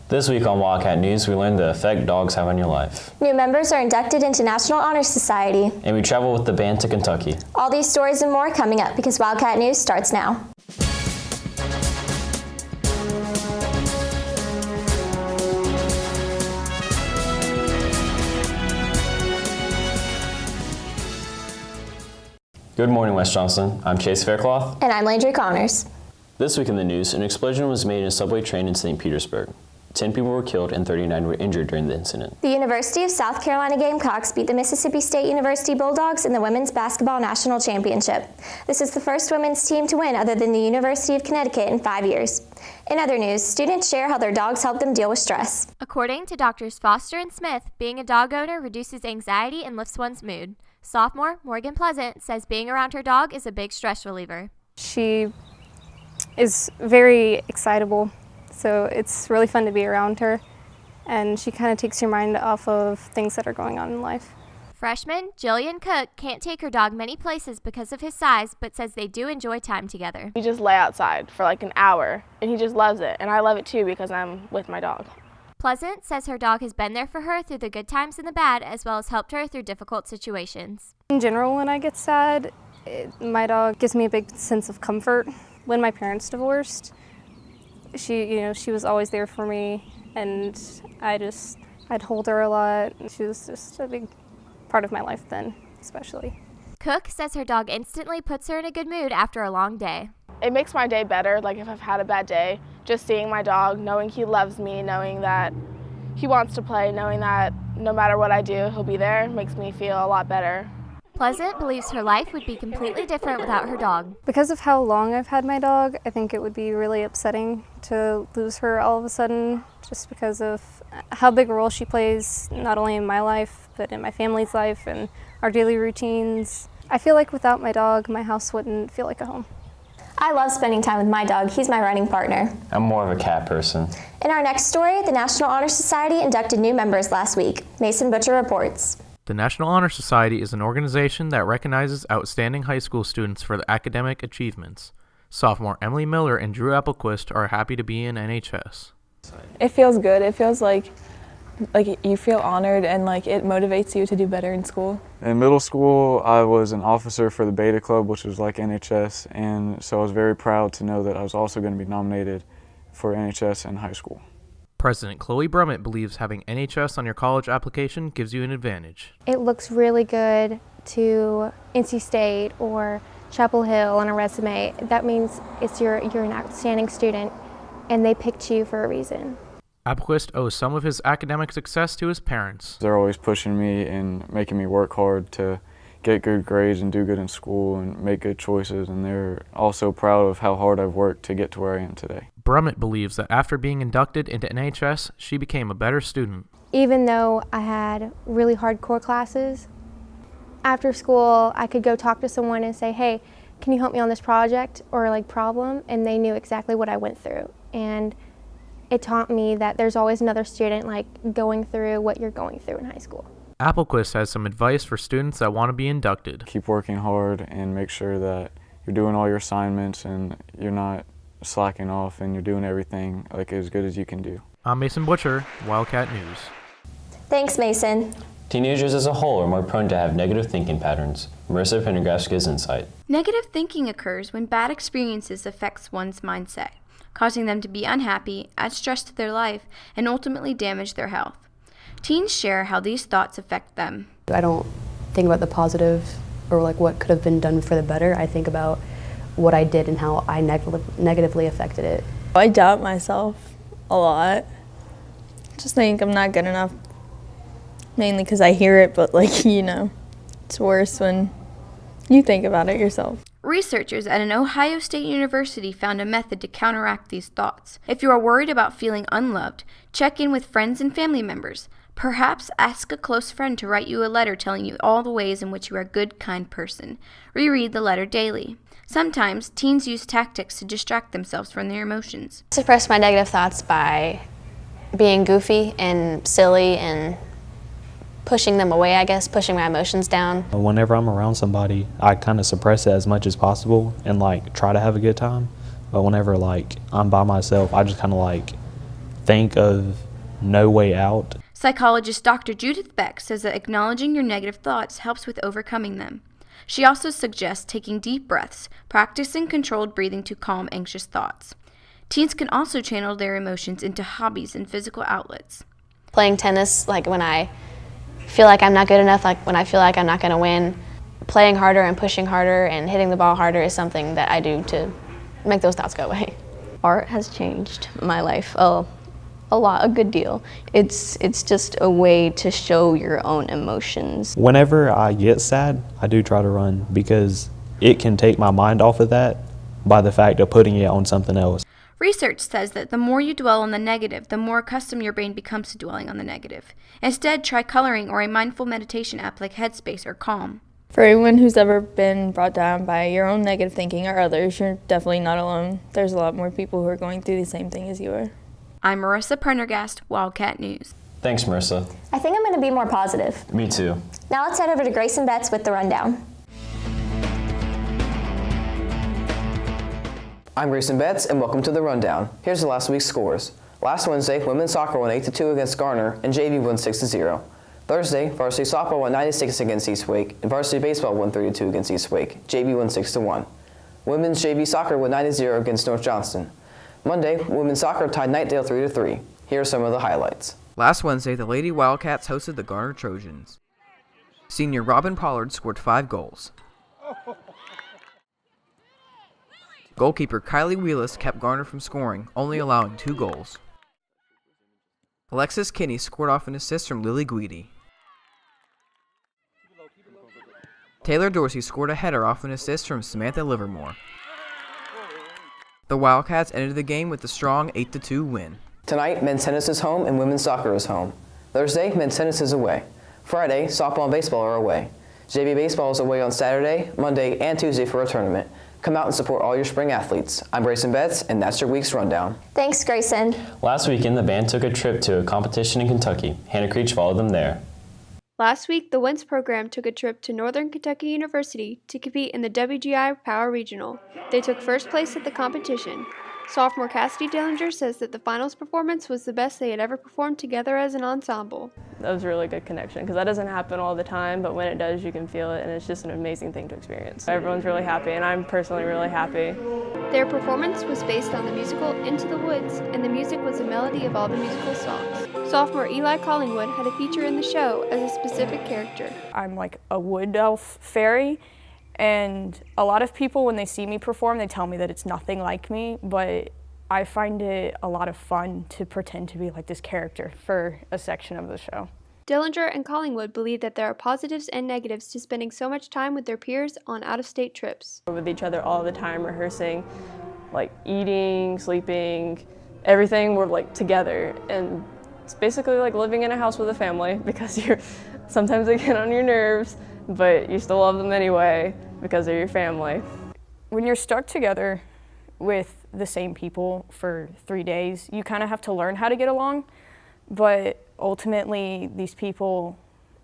This week on Wildcat News, we learned the effect dogs have on your life. New members are inducted into National Honors Society. And we travel with the band to Kentucky. All these stories and more coming up because Wildcat News starts now. Good morning, West Johnston. I'm Chase Faircloth. And I'm Landry Connors. This week in the news, an explosion was made in a subway train in St. Petersburg. 10 people were killed and 39 were injured during the incident. The University of South Carolina Gamecocks beat the Mississippi State University Bulldogs in the Women's Basketball National Championship. This is the first women's team to win other than the University of Connecticut in 5 years. In other news, students share how their dogs help them deal with stress. According to Drs. Foster and Smith, being a dog owner reduces anxiety and lifts one's mood. Sophomore Morgan Pleasant says being around her dog is a big stress reliever. She is very excitable, so it's really fun to be around her, and she kind of takes your mind off of things that are going on in life. Freshman JILLIAN Cook can't take her dog many places because of his size, but says they do enjoy time together. We just lay outside for like an hour, and he just loves it, and I love it too because I'm with my dog. Pleasant says her dog has been there for her through the good times and the bad, as well as helped her through difficult situations. In general, when I get sad, my dog gives me a big sense of comfort. When my parents divorced, she was always there for me, and I'd hold her a lot. She was just a big part of my life then, especially. Cook says her dog instantly puts her in a good mood after a long day. It makes my day better, like if I've had a bad day, just seeing my dog, knowing he loves me, knowing that he wants to play, knowing that no matter what I do, he'll be there, makes me feel a lot better. Pleasant believes her life would be completely different without her dog. Because of how long I've had my dog, I think it would be really upsetting to lose her all of a sudden, just because of how big a role she plays, not only in my life, but in my family's life and our daily routines. I feel like without my dog, my house wouldn't feel like a home. I love spending time with my dog. He's my running partner. I'm more of a cat person. In our next story, the National Honor Society inducted new members last week. Mason Butcher reports. The National Honor Society is an organization that recognizes outstanding high school students for their academic achievements. Sophomore Emily Miller and Drew Applequist are happy to be in NHS. It feels good. It feels like you feel honored and like it motivates you to do better in school. In middle school, I was an officer for the Beta Club, which was like NHS, and so I was very proud to know that I was also going to be nominated for NHS in high school. President Chloe Brummett believes having NHS on your college application gives you an advantage. It looks really good to NC State or Chapel Hill on a resume. That means you're an outstanding student and they picked you for a reason. Applequist owes some of his academic success to his parents. They're always pushing me and making me work hard to get good grades and do good in school and make good choices, and they're also proud of how hard I've worked to get to where I am today. Brummett believes that after being inducted into NHS, she became a better student. Even though I had really hardcore classes, after school I could go talk to someone and say, hey, can you help me on this project or like problem? And they knew exactly what I went through. And it taught me that there's always another student like going through what you're going through in high school. Applequist has some advice for students that want to be inducted. Keep working hard and make sure that you're doing all your assignments and you're not slacking off and you're doing everything like as good as you can do. I'm Mason Butcher, Wildcat News. Thanks, Mason. Teenagers as a whole are more prone to have negative thinking patterns. Marissa Prendergast gives insight. Negative thinking occurs when bad experiences affects one's mindset, causing them to be unhappy, add stress to their life, and ultimately damage their health. Teens share how these thoughts affect them. I don't think about the positive or like what could have been done for the better. I think about what I did and how I negatively affected it. I doubt myself a lot. Just think I'm not good enough, mainly because I hear it, but it's worse when you think about it yourself. Researchers at an Ohio State University found a method to counteract these thoughts. If you are worried about feeling unloved, check in with friends and family members. Perhaps ask a close friend to write you a letter telling you all the ways in which you are a good, kind person. Reread the letter daily. Sometimes teens use tactics to distract themselves from their emotions. Suppress my negative thoughts by being goofy and silly and pushing them away, I guess, pushing my emotions down. Whenever I'm around somebody, I kind of suppress it as much as possible and try to have a good time. But whenever I'm by myself, I just kind of think of no way out. Psychologist Dr. Judith Beck says that acknowledging your negative thoughts helps with overcoming them. She also suggests taking deep breaths, practicing controlled breathing to calm anxious thoughts. Teens can also channel their emotions into hobbies and physical outlets. Playing tennis, like when I feel like I'm not good enough, like when I feel like I'm not going to win, playing harder and pushing harder and hitting the ball harder is something that I do to make those thoughts go away. Art has changed my life a lot, a good deal. It's just a way to show your own emotions. Whenever I get sad, I do try to run because it can take my mind off of that by the fact of putting it on something else. Research says that the more you dwell on the negative, the more accustomed your brain becomes to dwelling on the negative. Instead, try coloring or a mindful meditation app like Headspace or Calm. For anyone who's ever been brought down by your own negative thinking or others, you're definitely not alone. There's a lot more people who are going through the same thing as you are. I'm Marissa Prendergast, Wildcat News. Thanks, Marissa. I think I'm going to be more positive. Me too. Now let's head over to Grayson BETZ with the rundown. I'm Grayson BETZ, and welcome to the Rundown. Here's the last week's scores. Last Wednesday, women's soccer won 8-2 against Garner, and JV won 6-0. Thursday, varsity softball won 9-6 against East Wake, and varsity baseball won 3-2 against East Wake. JV won 6-1. Women's JV soccer won 9-0 against North Johnston. Monday, women's soccer tied Knightdale 3-3. Here are some of the highlights. Last Wednesday, the Lady Wildcats hosted the Garner Trojans. Senior Robin Pollard scored 5 goals. Goalkeeper Kylie Wheelis kept Garner from scoring, only allowing 2 goals. Alexis Kinney scored off an assist from Lily Guidi. Taylor Dorsey scored a header off an assist from Samantha Livermore. The Wildcats ended the game with a strong 8-2 win. Tonight, men's tennis is home and women's soccer is home. Thursday, men's tennis is away. Friday, softball and baseball are away. JV baseball is away on Saturday, Monday, and Tuesday for a tournament. Come out and support all your spring athletes. I'm Grayson BETZ, and that's your week's rundown. Thanks, Grayson. Last weekend, the band took a trip to a competition in Kentucky. Hannah Creech followed them there. Last week, the WINS program took a trip to Northern Kentucky University to compete in the WGI Power Regional. They took first place at the competition. Sophomore Cassidy Dellinger says that the finals performance was the best they had ever performed together as an ensemble. That was a really good connection because that doesn't happen all the time, but when it does, you can feel it, and it's just an amazing thing to experience. Everyone's really happy, and I'm personally really happy. Their performance was based on the musical Into the Woods, and the music was a melody of all the musical songs. Sophomore Eli Collingwood had a feature in the show as a specific character. I'm like a wood elf fairy, and a lot of people, when they see me perform, they tell me that it's nothing like me, but I find it a lot of fun to pretend to be like this character for a section of the show. Dellinger and Collingwood believe that there are positives and negatives to spending so much time with their peers on out-of-state trips. We're with each other all the time, rehearsing, like eating, sleeping, everything, we're like together. And it's basically like living in a house with a family because sometimes they get on your nerves, but you still love them anyway because they're your family. When you're stuck together with the same people for 3 days, you kind of have to learn how to get along, but ultimately these people,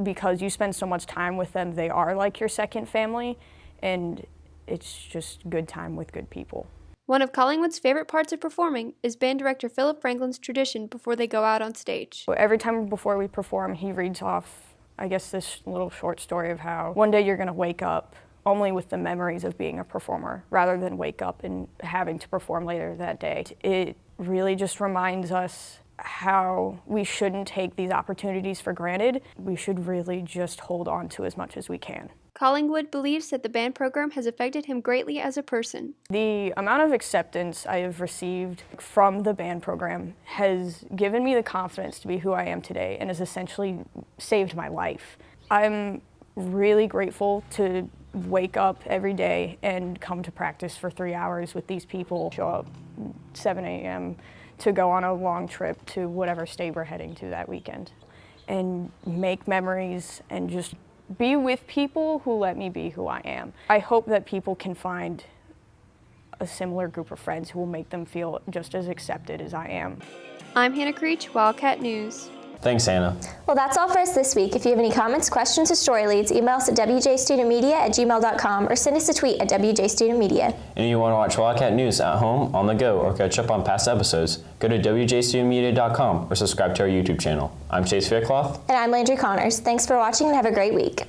because you spend so much time with them, they are like your second family, and it's just good time with good people. One of Collingwood's favorite parts of performing is band director Philip Franklin's tradition before they go out on stage. Every time before we perform, he reads off, I guess, this little short story of how one day you're going to wake up only with the memories of being a performer, rather than wake up and having to perform later that day. It really just reminds us how we shouldn't take these opportunities for granted. We should really just hold on to as much as we can. Collingwood believes that the band program has affected him greatly as a person. The amount of acceptance I have received from the band program has given me the confidence to be who I am today and has essentially saved my life. I'm really grateful to wake up every day and come to practice for 3 hours with these people, show up 7 a.m. to go on a long trip to whatever state we're heading to that weekend, and make memories and just be with people who let me be who I am. I hope that people can find a similar group of friends who will make them feel just as accepted as I am. I'm Hannah Creech, Wildcat News. Thanks, Hannah. Well, that's all for us this week. If you have any comments, questions, or story leads, email us at wjstudentmedia@gmail.com or send us a tweet at wjstudentmedia. And if you want to watch Wildcat News at home, on the go, or catch up on past episodes, go to wjstudentmedia.com or subscribe to our YouTube channel. I'm Chase Faircloth. And I'm Landry Connors. Thanks for watching and have a great week.